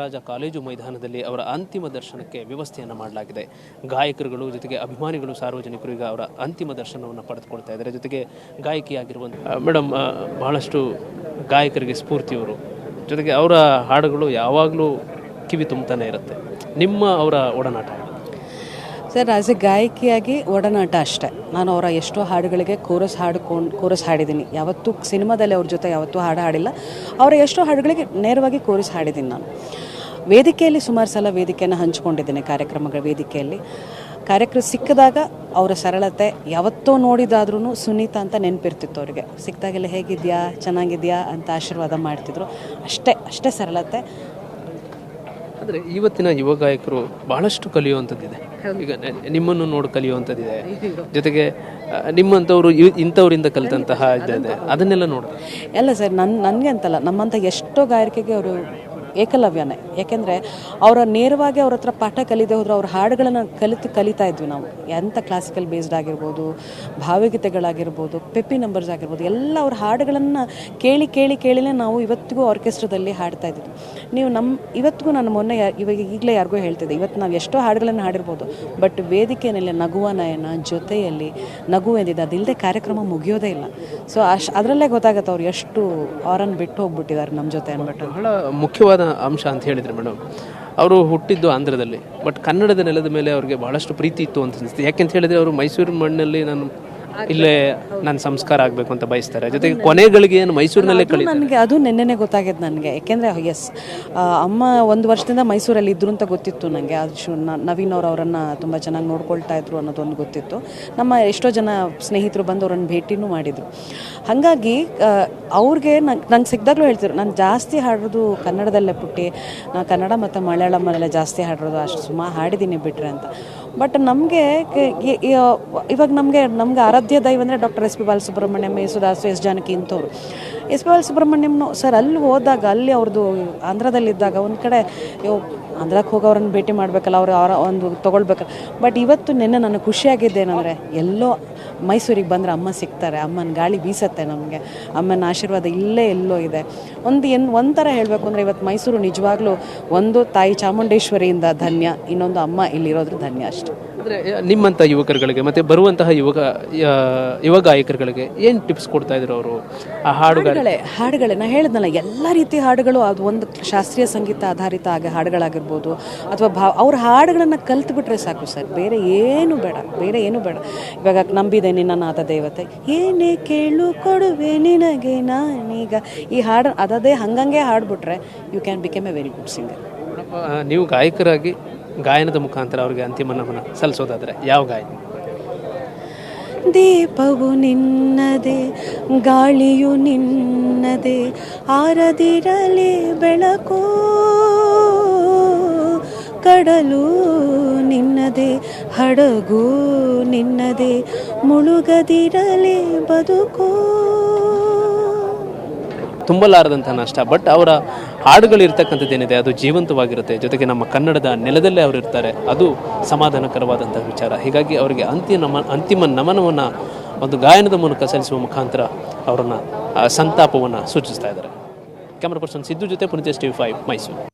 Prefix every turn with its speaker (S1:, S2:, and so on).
S1: ರಾಜ college ಮೈದಾನದಲ್ಲಿ ಅವರ ಅಂತಿಮ ದರ್ಶನಕ್ಕೆ ವ್ಯವಸ್ಥೆಯನ್ನು ಮಾಡಲಾಗಿದೆ. ಗಾಯಕರುಗಳು ಜೊತೆಗೆ ಅಭಿಮಾನಿಗಳು ಸಾರ್ವಜನಿಕರು ಈಗ ಅವರ ಅಂತಿಮ ದರ್ಶನವನ್ನು ಪಡೆದುಕೊಳ್ತಾ ಇದ್ದಾರೆ. ಜೊತೆಗೆ ಗಾಯಕಿಯಾಗಿರುವಂಥ ಮೇಡಮ್ ಬಹಳಷ್ಟು ಗಾಯಕರಿಗೆ ಸ್ಫೂರ್ತಿಯವರು, ಜೊತೆಗೆ ಅವರ ಹಾಡುಗಳು ಯಾವಾಗಲೂ ಕಿವಿ ತುಂಬತಾನೆ ಇರುತ್ತೆ. ನಿಮ್ಮ ಅವರ ಒಡನಾಟ
S2: ಸರ್, ಆಸ್ ಎ ಗಾಯಕಿಯಾಗಿ ಒಡನಾಟ ಅಷ್ಟೇ. ನಾನು ಅವರ ಎಷ್ಟೋ ಹಾಡುಗಳಿಗೆ ಕೋರಸ್ ಹಾಡಿದ್ದೀನಿ. ಯಾವತ್ತೂ ಸಿನಿಮಾದಲ್ಲಿ ಅವ್ರ ಜೊತೆ ಯಾವತ್ತೂ ಹಾಡಿಲ್ಲ. ಅವರ ಎಷ್ಟೋ ಹಾಡುಗಳಿಗೆ ನೇರವಾಗಿ ಕೋರಸ್ ಹಾಡಿದ್ದೀನಿ. ನಾನು ವೇದಿಕೆಯಲ್ಲಿ ಸುಮಾರು ಸಲ ವೇದಿಕೆಯನ್ನು ಹಂಚ್ಕೊಂಡಿದ್ದೀನಿ. ಕಾರ್ಯಕ್ರಮಗಳ ವೇದಿಕೆಯಲ್ಲಿ ಸಿಕ್ಕಿದಾಗ ಅವರ ಸರಳತೆ ಯಾವತ್ತೋ ನೋಡಿದಾದ್ರೂ ಸುನೀತಾ ಅಂತ ನೆನಪಿರ್ತಿತ್ತು. ಅವರಿಗೆ ಸಿಕ್ಕಿದಾಗೆಲ್ಲ ಹೇಗಿದೆಯಾ, ಚೆನ್ನಾಗಿದೆಯಾ ಅಂತ ಆಶೀರ್ವಾದ ಮಾಡ್ತಿದ್ರು. ಅಷ್ಟೇ ಸರಳತೆ.
S1: ಆದರೆ ಇವತ್ತಿನ ಯುವ ಗಾಯಕರು ಬಹಳಷ್ಟು ಕಲಿಯುವಂಥದ್ದಿದೆ. ಈಗ ನಿಮ್ಮನ್ನು ನೋಡಿ ಕಲಿಯುವಂಥದ್ದಿದೆ, ಜೊತೆಗೆ ನಿಮ್ಮಂಥವ್ರು ಇಂಥವರಿಂದ ಕಲಿತಂತಹ ಇದೆ, ಅದನ್ನೆಲ್ಲ ನೋಡಿ
S2: ಎಲ್ಲ ಸರ್. ನನಗೆ ಅಂತಲ್ಲ, ನಮ್ಮಂಥ ಎಷ್ಟೋ ಗಾಯಕಿಗೆ ಅವರು ಏಕಲವ್ಯನೇ. ಯಾಕೆಂದರೆ ಅವರ ನೇರವಾಗಿ ಅವ್ರ ಹತ್ರ ಪಾಠ ಕಲಿದೆ ಹೋದ್ರೆ ಅವ್ರ ಹಾಡುಗಳನ್ನು ಕಲಿತಾ ಇದ್ವಿ ನಾವು. ಎಂಥ ಕ್ಲಾಸಿಕಲ್ ಬೇಸ್ಡ್ ಆಗಿರ್ಬೋದು, ಭಾವಗೀತೆಗಳಾಗಿರ್ಬೋದು, ಪೆಪ್ಪಿ ನಂಬರ್ಸ್ ಆಗಿರ್ಬೋದು, ಎಲ್ಲ ಅವ್ರ ಹಾಡುಗಳನ್ನು ಕೇಳಿನೇ ನಾವು ಇವತ್ತಿಗೂ ಆರ್ಕೆಸ್ಟ್ರಾದಲ್ಲಿ ಹಾಡ್ತಾ ಇದ್ವಿ. ನೀವು ಇವತ್ತಿಗೂ ನಾನು ಮೊನ್ನೆ ಈಗಲೇ ಯಾರಿಗೂ ಹೇಳ್ತಿದ್ದೆ, ಇವತ್ತು ನಾವು ಎಷ್ಟೋ ಹಾಡುಗಳನ್ನು ಹಾಡಿರ್ಬೋದು, ಬಟ್ ವೇದಿಕೆಯಲ್ಲಿ ನಗುವ ನಯನ ಜೊತೆಯಲ್ಲಿ ನಗು ಎಂದಿದೆ, ಅದಿಲ್ಲದೆ ಕಾರ್ಯಕ್ರಮ ಮುಗಿಯೋದೇ ಇಲ್ಲ. ಸೊ ಅದರಲ್ಲೇ ಗೊತ್ತಾಗುತ್ತೆ ಅವ್ರು ಎಷ್ಟು ಅವರನ್ನು ಬಿಟ್ಟು ಹೋಗ್ಬಿಟ್ಟಿದ್ದಾರೆ ನಮ್ಮ ಜೊತೆ ಅಂದ್ಬಿಟ್ಟು.
S1: ಬಹಳ ಮುಖ್ಯವಾದ ಅಂಶ ಅಂತ ಹೇಳಿದರೆ ಮೇಡಮ್, ಅವರು ಹುಟ್ಟಿದ್ದು ಆಂಧ್ರದಲ್ಲಿ, ಬಟ್ ಕನ್ನಡದ ನೆಲದ ಮೇಲೆ ಅವ್ರಿಗೆ ಬಹಳಷ್ಟು ಪ್ರೀತಿ ಇತ್ತು ಅಂತ ಅನಿಸ್ತು. ಯಾಕೆಂತ ಹೇಳಿದರೆ ಅವರು ಮೈಸೂರು ಮಣ್ಣಲ್ಲಿ ಇಲ್ಲೇ ನನ್ನ ಸಂಸ್ಕಾರ ಆಗಬೇಕು ಅಂತ ಬಯಸ್ತಾರೆ. ಜೊತೆಗೆ ಕೊನೆಗಳಿಗೆ ಏನು ಮೈಸೂರಿನಲ್ಲೇ
S2: ನನಗೆ ಅದು ನೆನ್ನೆನೇ ಗೊತ್ತಾಗಿದ್ದು ನನಗೆ. ಯಾಕೆಂದರೆ ಅಮ್ಮ ಒಂದು ವರ್ಷದಿಂದ ಮೈಸೂರಲ್ಲಿ ಇದ್ರು ಅಂತ ಗೊತ್ತಿತ್ತು ನನಗೆ. ನವೀನ್ ಅವರನ್ನು ತುಂಬ ಚೆನ್ನಾಗಿ ನೋಡ್ಕೊಳ್ತಾ ಇದ್ರು ಅನ್ನೋದೊಂದು ಗೊತ್ತಿತ್ತು. ನಮ್ಮ ಎಷ್ಟೋ ಜನ ಸ್ನೇಹಿತರು ಬಂದು ಅವ್ರನ್ನ ಭೇಟಿನೂ ಮಾಡಿದರು. ಹಾಗಾಗಿ ಅವ್ರಿಗೆ ನಂಗೆ ಸಿಕ್ಕಿದಾಗಲೂ ಹೇಳ್ತಿದ್ರು, ನಾನು ಜಾಸ್ತಿ ಹಾಡೋದು ಕನ್ನಡದಲ್ಲೇ ಪುಟ್ಟಿ, ನಾನು ಕನ್ನಡ ಮತ್ತು ಮಲಯಾಳಮಲ್ಲೇ ಜಾಸ್ತಿ ಹಾಡಿರೋದು, ಅಷ್ಟು ಸುಮಾರು ಹಾಡಿದ್ದೀನಿ ಬಿಟ್ರೆ ಅಂತ. ಬಟ್ ನಮಗೆ ಇವಾಗ ನಮಗೆ ಆರಾಧ್ಯ ದೈವ ಅಂದರೆ doctor S P Balasubrahmanyam, Yesudas, S Janaki ಇಂಥವ್ರು. ಎಸ್ ಪಿ ಬಾಲಸುಬ್ರಹ್ಮಣ್ಯಂನು ಸರ್ ಅಲ್ಲಿ ಹೋದಾಗ, ಅಲ್ಲಿ ಅವ್ರದ್ದು ಆಂಧ್ರದಲ್ಲಿದ್ದಾಗ ಒಂದು ಕಡೆ ಆಂಧ್ರಕ್ಕೆ ಹೋಗೋರನ್ನ ಭೇಟಿ ಮಾಡಬೇಕಲ್ಲ, ಅವರ ಒಂದು ತೊಗೊಳ್ಬೇಕಲ್ಲ. ಬಟ್ ಇವತ್ತು ನೆನ್ನೆ ನನಗೆ ಖುಷಿಯಾಗಿದ್ದೇನೆಂದರೆ, ಎಲ್ಲೋ ಮೈಸೂರಿಗೆ ಬಂದರೆ ಅಮ್ಮ ಸಿಗ್ತಾರೆ, ಅಮ್ಮನ ಗಾಳಿ ಬೀಸತ್ತೆ ನಮಗೆ, ಅಮ್ಮನ ಆಶೀರ್ವಾದ ಇಲ್ಲೇ ಎಲ್ಲೋ ಇದೆ. ಒಂಥರ ಹೇಳಬೇಕು ಅಂದರೆ ಇವತ್ತು ಮೈಸೂರು ನಿಜವಾಗ್ಲೂ ಒಂದು ತಾಯಿ ಚಾಮುಂಡೇಶ್ವರಿಯಿಂದ ಧನ್ಯ, ಇನ್ನೊಂದು ಅಮ್ಮ ಇಲ್ಲಿರೋದ್ರ ಧನ್ಯ ಅಷ್ಟೆ.
S1: ಅಂದರೆ ನಿಮ್ಮಂಥ ಯುವಕರುಗಳಿಗೆ ಮತ್ತು ಬರುವಂತಹ ಯುವ ಗಾಯಕರುಗಳಿಗೆ ಏನು ಟಿಪ್ಸ್ ಕೊಡ್ತಾ ಇದ್ರು ಅವರು? ಆ
S2: ಹಾಡುಗಳೇ ನಾನು ಹೇಳಿದ್ನಲ್ಲ, ಎಲ್ಲ ರೀತಿಯ ಹಾಡುಗಳು, ಅದು ಒಂದು ಶಾಸ್ತ್ರೀಯ ಸಂಗೀತ ಆಧಾರಿತ ಹಾಡುಗಳಾಗಿರ್ಬೋದು, ಅಥವಾ ಅವ್ರ ಹಾಡುಗಳನ್ನು ಕಲ್ತ್ಬಿಟ್ರೆ ಸಾಕು ಸರ್, ಬೇರೆ ಏನು ಬೇಡ. ಇವಾಗ ನಂಬಿದೆ ನಿನ್ನ ನಾದ ದೇವತೆ, ಏನೇ ಕೇಳು ಕೊಡುವೆ ನಿನಗೆ ನಾನೀಗ, ಈ ಹಾಡು ಅದೇ ಹಂಗಂಗೆ ಹಾಡ್ಬಿಟ್ರೆ you can become a very good singer.
S1: ನೀವು ಗಾಯಕರಾಗಿ ಗಾಯನದ ಮುಖಾಂತರ ಅವರಿಗೆ ಅಂತಿಮ ನಮನ ಸಲ್ಲಿಸೋದಾದರೆ ಯಾವ ಗಾಯನ?
S2: ದೀಪವು ನಿನ್ನದೇ, ಗಾಳಿಯು ನಿನ್ನದೇ, ಆರದಿರಲಿ ಬೆಳಕು, ಕಡಲು ನಿನ್ನದೇ, ಹಡಗು ನಿನ್ನದೇ, ಮುಳುಗದಿರಲಿ ಬದುಕು.
S1: ತುಂಬಲಾರದಂಥ ನಷ್ಟ, ಬಟ್ ಅವರ ಹಾಡುಗಳಿರ್ತಕ್ಕಂಥದ್ದೇನಿದೆ ಅದು ಜೀವಂತವಾಗಿರುತ್ತೆ. ಜೊತೆಗೆ ನಮ್ಮ ಕನ್ನಡದ ನೆಲದಲ್ಲೇ ಅವರು ಇರ್ತಾರೆ, ಅದು ಸಮಾಧಾನಕರವಾದಂಥ ವಿಚಾರ. ಹೀಗಾಗಿ ಅವರಿಗೆ ಅಂತಿಮ ನಮನವನ್ನು ಒಂದು ಗಾಯನದ ಮೂಲಕ ಸಲ್ಲಿಸುವ ಮುಖಾಂತರ ಅವರನ್ನು ಸಂತಾಪವನ್ನು ಸೂಚಿಸ್ತಾ ಇದ್ದಾರೆ. ಕ್ಯಾಮರಾ ಪರ್ಸನ್ ಸಿದ್ದು ಜೊತೆ ಪುನೀತ್, TV5 ಮೈಸೂರು.